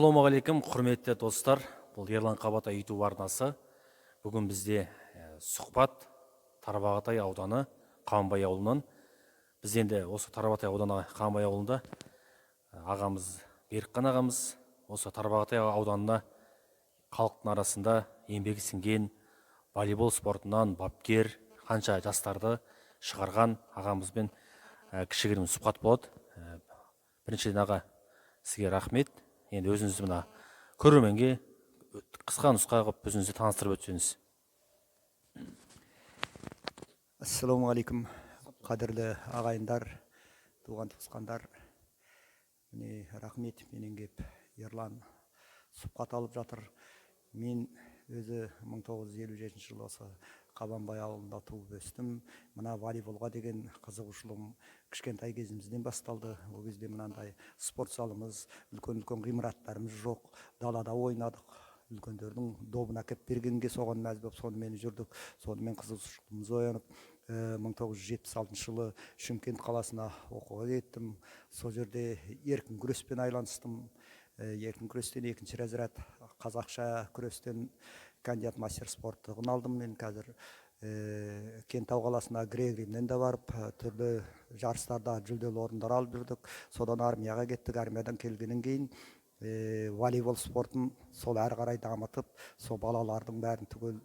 Ассалаумағалейкум, құрметті достар. Бұл Ерлан Қабатай YouTube арнасы. Бүгін бізде сұхбат Тарбағатай ауданы Қамбай ауылынан. Біз енді осы Тарбағатай ауданы Қамбай ауылында ағамыз, Берікқан ағамыз осы Тарбағатай ауданына халықтың арасында еңбегі сіңген волейбол спортынан бапкер, қанша жастарды шығарған ағамызбен кішігірім сұхбат болады. Біріншіден аға, сізге рахмет. Енді өзіңізді мына көрерменге қысқа нұсқа қылып өзіңізді таныстырып өтсеңіз. Ассалаумағалейкум, қадірлі ағайындар, туған туысқандар. Міне рахмет, менен кеп Ерлан сұхбат алып жатыр. Мен өзі 1957 жылы осы Қабанбай ауылында туып өстім. Мына волейболға деген қызығушылығым кішкентай кезімізден басталды. Ол кезде мынандай спорт залымыз, үлкен ғимараттарымыз жоқ. Далада ойнадық. Үлкендердің добына кеп бергенге соған мәз болып, сонымен жүрдік. Сонымен қызығушылығымыз оянып, 1976 жылы Шымкент қаласына оқуға кеттім. Сол жерде еркін күреспен айланыстым. Еркін күрестен екінші разряд, қазақша күрестен кандидат мастер спорттығын алдым. Мен қазір Кентау қаласына Грек-Римнен де барып, түрлі жарыстарда жүлделі орындар алып жүрдік. Содан армияға кеттік. Армиядан келгеннен кейін волейбол спортын сол әрі қарай дамытып, сол балалардың бәрін түгел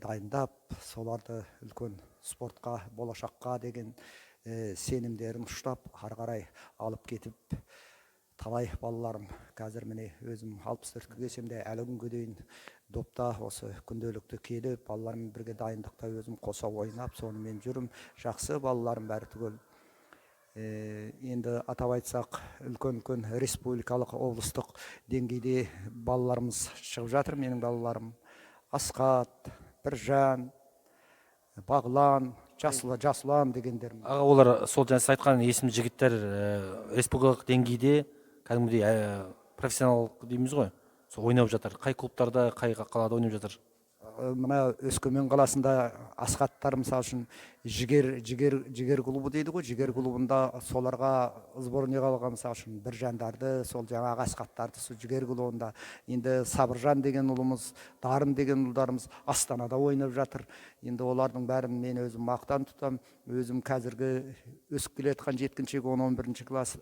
дайындап, соларды үлкен спортқа, болашаққа деген сенімдерін ұштап, ары қарай алып кетіп, талай балаларым қазір міне өзім 64-ке келсемде әлі күнге дейін допта осы күнделікті келіп, балалармен бірге дайындықта өзім қоса ойнап, сонымен жүрім. Жақсы балаларым бәрі түгел. Енді атап айтсақ, үлкен республикалық, облыстық деңгейде балаларымыз шығып жатыр. Менің балаларым Асқат, Біржан, Бағлан, Жасұлан дегендерім. Аға, олар сол жаңа айтқан есімді жігіттер республикалық деңгейде кәдімгідей профессионал дейміз ғой, сол ойнап жатыр. Қай клубтарда, қай қалада ойнап жатыр? Мына Өскемен қаласында Асқаттар мысалы үшін жігер клубы дейді ғой, жігер клубында соларға сборныйға алған, мысалы үшін Біржандарды, сол жаңағы Асқаттарды сол жігер клубында. Енді Сабыржан деген ұлымыз, Дарын деген ұлдарымыз Астанада ойнап жатыр. Енді олардың бәрін мен өзім мақтан тұтам. Өзім қазіргі өсіп келе жатқан 7-ші 10-11-ші класс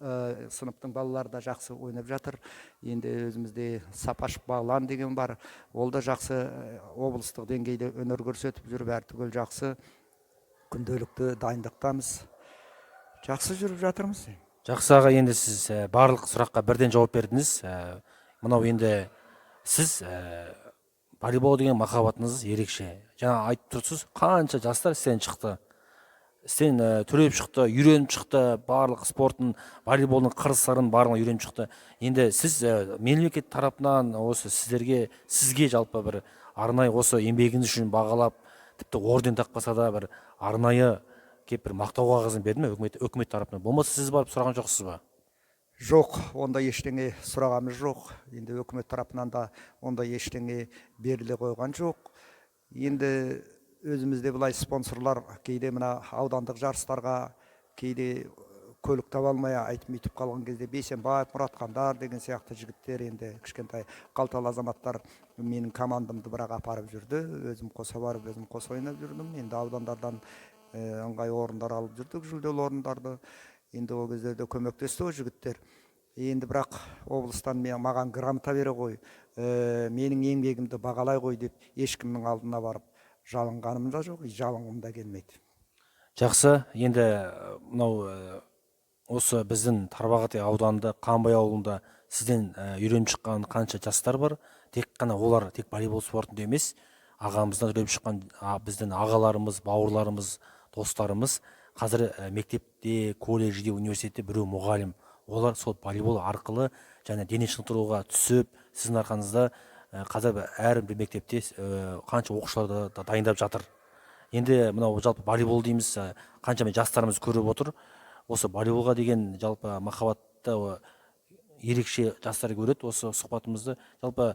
сыныптың балалары да жақсы ойнап жатыр. Енді өзімізде Сапаш Бағлан деген бар. Ол да жақсы облыстық деңгейде өнер көрсетіп жүр, бәрі түгел жақсы. Күнделікті дайындықтамыз. Жақсы жүріп жатырмыз. Жақсы аға, енді сіз барлық сұраққа бірден жауап бердіңіз. Мынау енді сіз волейбол деген махаббатыңыз ерекше. Жаңа айтып тұрсыз, қанша жастар істен шықты. Істен төлеп шықты, үйреніп шықты, барлық спортын, волейболдың қыр-сырын барлығын үйреніп шықты. Енді сіз мемлекет тарапынан осы сізге жалпы бір арнайы осы еңбегіңіз үшін бағалап, тіпті орден тақпаса да бір арнайы кеп бір мақтау қағазын берді ме үкімет тарапынан? Болмаса сіз барып сұраған жоқсыз ба? Жоқ, онда ештеңе сұрағамыз жоқ. Енді үкімет тарапынан да онда ештеңе беріле қойған жоқ. Енді өзімізде бұлай спонсорлар кейде мына аудандық жарыстарға, кейде көлік таба алмай айтып қалған кезде Бейсенбаев, Мұратхандар деген сияқты жігіттер, енді кішкентай қалталы азаматтар менің командамды бірақ апарып жүрді. Өзім қоса барып, өзім қоса ойнап жүрдім. Енді аудандардан ыңғай орындар алып жүрдік, жүлделі орындарды. Енді ол кездерде көмектесті ол жігіттер. Енді бірақ облыстан маған грамота бере қой, менің еңбегімді бағалай қой деп ешкімнің алдына барып жалынғаным да жоқ, жалынғым да келмейді. Жақсы, енді мынау осы біздің Тарбағатай ауданында, Қамбай ауылында сізден үйреніп шыққан қанша жастар бар. Тек қана олар тек волейбол спортында емес, ағамыздан үйреніп шыққан біздің ағаларымыз, бауырларымыз, достарымыз қазір мектепте, колледжде, университетте біреу мұғалім. Олар сол волейбол арқылы және дене шынықтыруға түсіп, сіздің арқаңызда қазір әр бір мектепте қанша оқушыларды дайындап жатыр. Енді мынау жалпы волейбол дейміз, қаншама жастарымыз көріп отыр. Осы волейболға деген жалпы махаббатты ерекше жастар көреді осы сұхбатымызды. Жалпы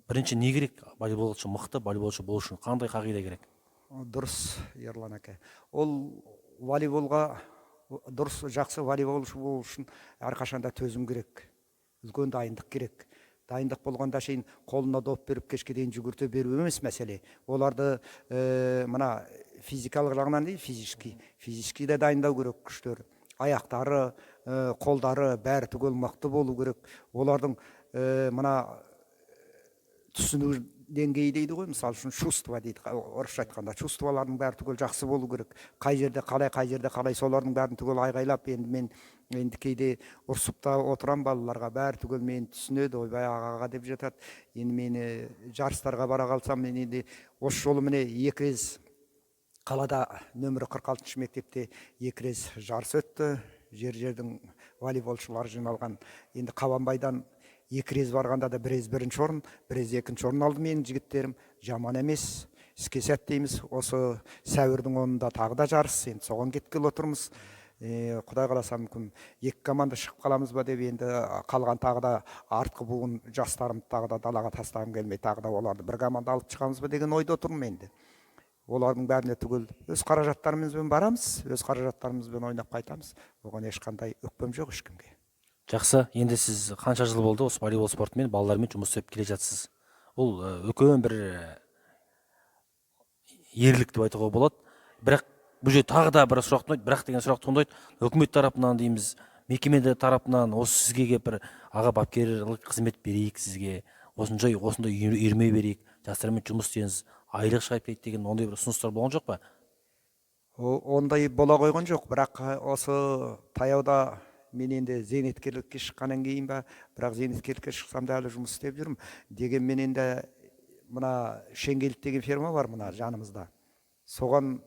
бірінші не керек волейболшы, мықты волейболшы болу үшін қандай қағида керек? Дұрыс, Ерлан әке. Ол волейболға дұрыс, жақсы волейболшы болу үшін әрқашанда төзім керек. үлкен дайындық керек. Дайындық болғанда шейін қолына доп беріп кешке дейін жүгірте беру емес мәселе. Оларды мына физикалық жағынан değil, физически де дайындау керек күштері. Аяқтары, қолдары бәрі түгел мықты болу керек. Олардың мына түсіну деңгейі дейді ғой, мысалы үшін чувство дейді, орысша айтқанда чувстволардың бәрі түгел жақсы болу керек. Қай жерде қалай, солардың бәрін түгел айғайлап, енді мен кейде ұрсып та отырам балаларға, бәрі түгел мені түсінеді, ойбай ағаға деп жатады. Енді мені жарыстарға бара қалсам, мен енді осы жолы міне 2 рет қалада нөмірі 46 мектепте 2 рет жарыс өтті. Жердің волейболшылары жиналған. Енді Қабанбайдан 2 рет барғанда да 1 рет бірінші орын, 1 рет екінші орын алды менің жігіттерім. Жаман емес, іске сәт дейміз. Осы сәуірдің 10-ында тағы да жарыс, енді соған кеткелі отырмыз. Құдай қаласа мүмкін 2 команда шығып қаламыз ба деп, енді қалған тағы да артқы буын жастарымды тағы да далаға тастағым келмей, тағы да оларды бір команда алып шығамыз ба деген ойда отырмын енді. Олардың бәріне түгел өз қаражаттарымызбен барамыз, өз қаражаттарымызбен ойнап қайтамыз. Оған ешқандай өкпем жоқ ешкімге. Жақсы, енді сіз қанша жыл болды осы волейбол спортымен балалармен жұмыс істеп келе жатсыз? Ол үлкен бір ерлік деп айтуға болады. Бірақ бұл жерде тағы да бір сұрақ туындайды, бірақ деген сұрақ туындайды. Үкімет тарапынан дейміз, мекеме тарапынан осы сізге келіп бір аға бапкерлік қызмет берейік сізге, осындай үйірме берейік, жастармен жұмыс істеңіз, айлық шығарып кетейік деген ондай бір ұсыныстар болған жоқ па? Ондай бола қойған жоқ, бірақ осы таяуда мен енді зейнеткерлікке шыққаннан кейін ба, бірақ зейнеткерлікке шықсам да әлі жұмыс істеп жүрмін. Дегенмен енді мына Шенгелді деген ферма бар мына жанымызда. Соған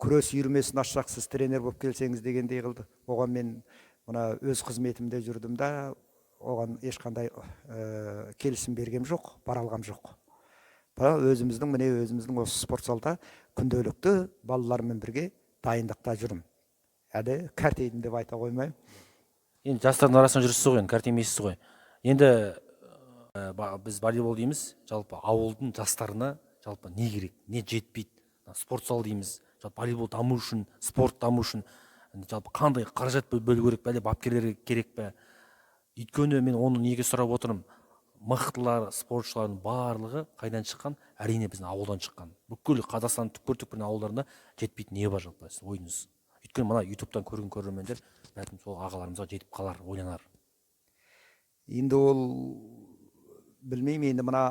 күрес үйірмесін ашсақ, сіз тренер болып келсеңіз дегендей қылды. Оған мен мына өз қызметімде жүрдім да, оған ешқандай келісім бергем жоқ, бара алғам жоқ. Өзіміздің осы спорт залда күнделікті балалармен бірге дайындықта жүрмін. Әлі кәртейдім деп айта қоймаймын. Енді жастардың арасында жүрсіз ғой, кәрт емессіз ғой. Енді біз волейбол дейміз, жалпы ауылдың жастарына жалпы не керек, не жетпейді? Спорт зал дейміз, жалпы волейбол даму үшін, спорт даму үшін жалпы қандай қаражат бөлу керек пе, әлде бапкерлер керек пе? Өйткені мен оны неге сұрап отырмын? Мықтылар, спортшылардың барлығы қайдан шыққан? Әрине біздің ауылдан шыққан. Бүкіл Қазақстанның түкпір-түкпірінің ауылдарында жетпейтін не бар жалпы сіз ойыңыз? Өйткені мына ютубтан көрген көрермендер бәлкім сол ағаларымызға жетіп қалар, ойланар. Енді ол білмеймін, енді мына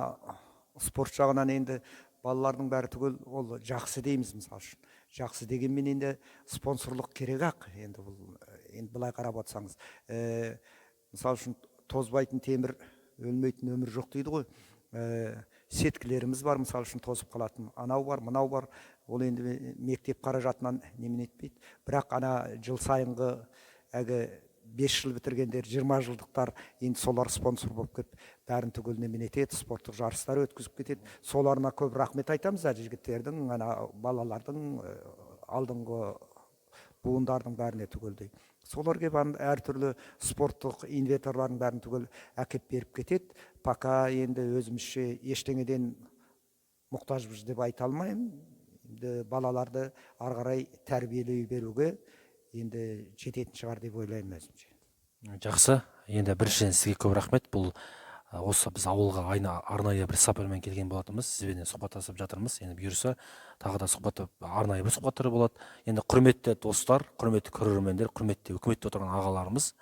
спорт жағынан енді балалардың бәрі түгел ол жақсы дейміз мысалы үшін. Жақсы дегенмен енді спонсорлық керек ақ. Енді былай қарап отырсаңыз, мысалы үшін тозбайтын темір, өлмейтін өмір жоқ дейді ғой. Сеткілеріміз бар, мысалы үшін тозып қалатын. Анау бар, мынау бар. Ол енді мектеп қаражатынан немен етпейді. Бірақ ана жыл сайынғы 5 жыл бітіргендер, 20 жылдықтар, енді солар спонсор болып кеп, бәрін түгел немен етеді, спорттық жарыстар өткізіп кетеді. Соларына көп рахмет айтамыз, жігіттердің, балалардың, алдыңғы буындардың бәріне түгелдей. Солар кеп әртүрлі спорттық инвентарлардың бәрін түгел әкеп беріп кетеді. Пока енді өзімізше ештеңеден мұқтажбыз деп айта алмаймын. Балаларды ары қарай тәрбиелей беруге енді жететін шығар деп ойлаймын өзімше. Жақсы, енді біріншіден сізге көп рахмет. Бұл осы біз ауылға арнайы бір сапармен келген болатынбыз, сізбен сұхбаттасып жатырмыз. Енді бұйырса тағы да арнайы бір сұхбаттар болады. Енді құрметті достар, құрметті көрермендер, құрметті үкіметте отырған ағаларымыз,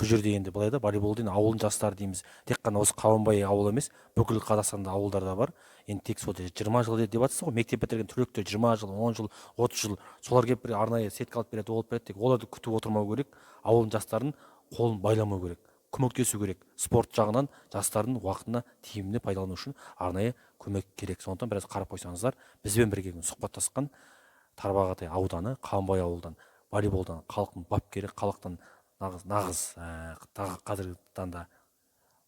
бұл жерде енді былай да волейбол дейін ауылдың жастары дейміз. Тек қана осы Қабанбай ауылы емес, бүкіл Қазақстанда ауылдарда бар. Енді тек сол 20 жыл деп жатсыз ғой, мектеп бітірген түлектер 20 жыл, 10 жыл, 30 жыл, солар келіп бір арнайы сетка алып береді, олып береді. Тек оларды күтіп отырмау керек. Ауылдың жастарын қолын байламау керек, көмектесу керек. Спорт жағынан жастардың уақытына тиімді пайдалану үшін арнайы көмек керек. Сондықтан біраз қарап қойсаңыздар, бізбен бірге сұхбаттасқан Тарбағатай ауданы, Қабанбай ауылдан, волейболдан халықтың бапкері, халықтың нағыз қазіргі таңда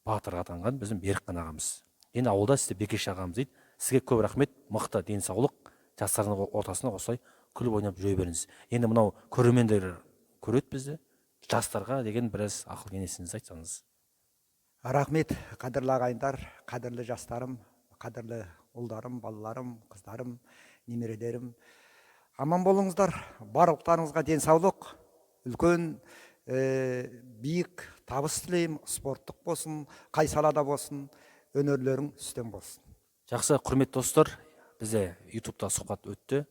батыр атанған біздің Берікқан ағамыз. Енді ауылда сізде Бекеш ағамыз дейді. Сізге көп рахмет, мықты денсаулық, жастардың ортасында осылай күліп ойнап жүре беріңіз. Енді мынау көрермендер көреді бізді, жастарға деген біраз ақыл кеңесіңізді айтсаңыз. Рахмет, қадірлі ағайындар, қадірлі жастарым, қадірлі ұлдарым, балаларым, қыздарым, немерелерім. Аман болыңыздар, барлықтарыңызға денсаулық, үлкен биік табыс тілеймін, спорттық болсын, қай салада болсын, өнерлерің үстем болсын. Жақсы, құрметті достар, бізде ютубта сұхбат өтті.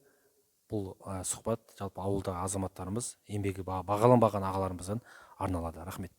Бұл сұхбат жалпы ауылдағы азаматтарымыз, еңбегі бағаланбаған ағаларымыздан арналады. Рахмет.